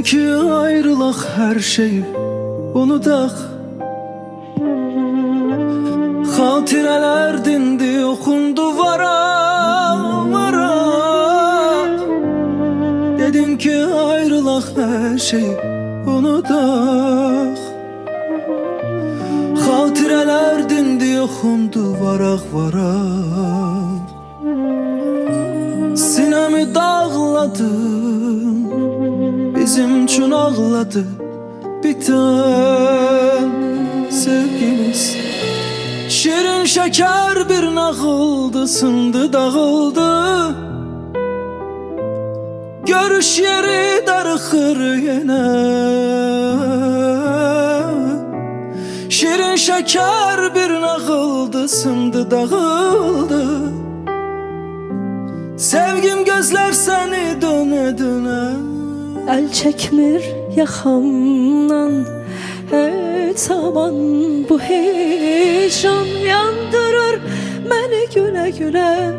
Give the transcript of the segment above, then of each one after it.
ki ayrılaq her şeyi unudaq. Xatirələr dindi oxundu vara. Dedin ki ayrılaq her şeyi unudaq. Xatirələr dindi oxundu vara. Sinemi dağladın, bizim üçün ağladı biten sevgimiz. Şirin şeker bir nağıldı, sındı dağıldı. Görüş yeri darıxır yenə. Şirin şeker bir nağıldı, sındı dağıldı. Sevgim gözler seni döne. El çekmir yaxamdan hiç zaman. Bu heyecan yandırır beni güle güle.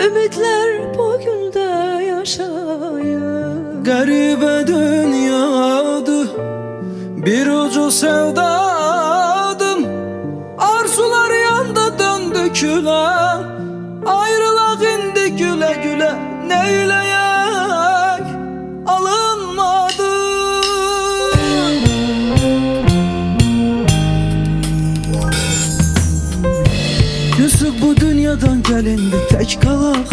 Ümitler bugün de yaşayır. Garibə dünyadı, bir ucu sevdadım. Arzular yandı döndü külə. Ayrılaq indi güle güle. Neyləyək alınmadı. Yusuf bu dünyadan gelindi tek kalaq.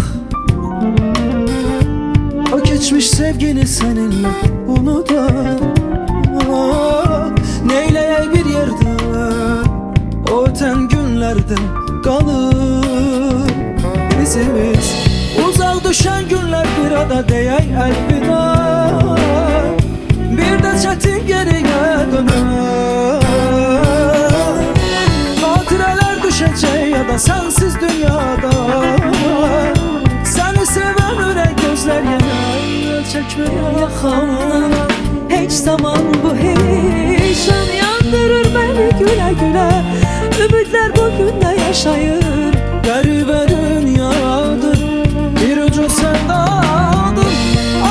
O geçmiş sevgini seninle unudaq. Neyləyək bir yerde o öten günlerden kalır izimiz. Uzak düşen günler bir ada deyək əlvida. Bir de çetin geriye döner. Xatirələr düşəcək ya da sensiz dünyada. Seni seven ürək gözler yener. Çekmir Yaxamdan hiç zaman bu heyecan yandırır beni güle güle. Ümitler bugün de yaşayır. Garibə dünyadır, bir ucu sevdadır.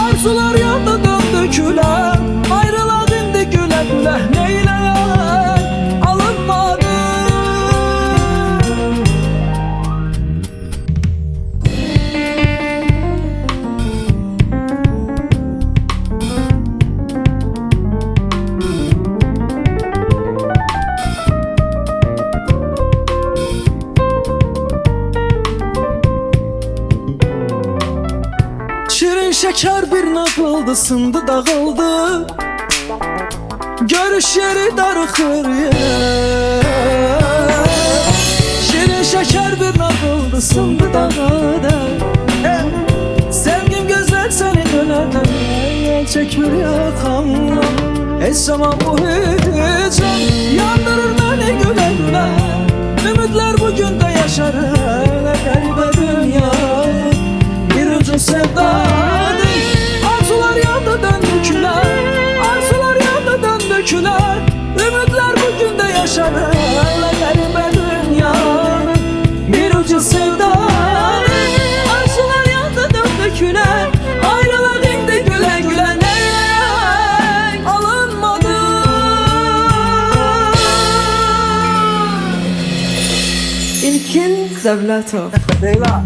Arzular yandı döndü külə. Ayrılaq indi gülə gülə. Neyləyək alınmadı. Şirin şeker bir nağıldı, sındı dağıldı. Görüş yeri darıxır yenə. Şirin şeker bir nağıldı, sındı dağıldı. Sevgim gözler seni döner. Çekmir yaxamdan hiç zaman bu heyecan yandırır beni güle güle. Ümitler bugün de yaşarır. Garibə dünya bir ucu sevdadır. Arzular yandı döndü külə. Arzular yandı döndü külə. Ümitler bugün de yaşarır. Garibə dünya bir ucu sevdadır. Arzular yandı döndü küle. Ayrılaq indi güle güle. Neyləyək alınmadı. İlkin Devletov. Leyla.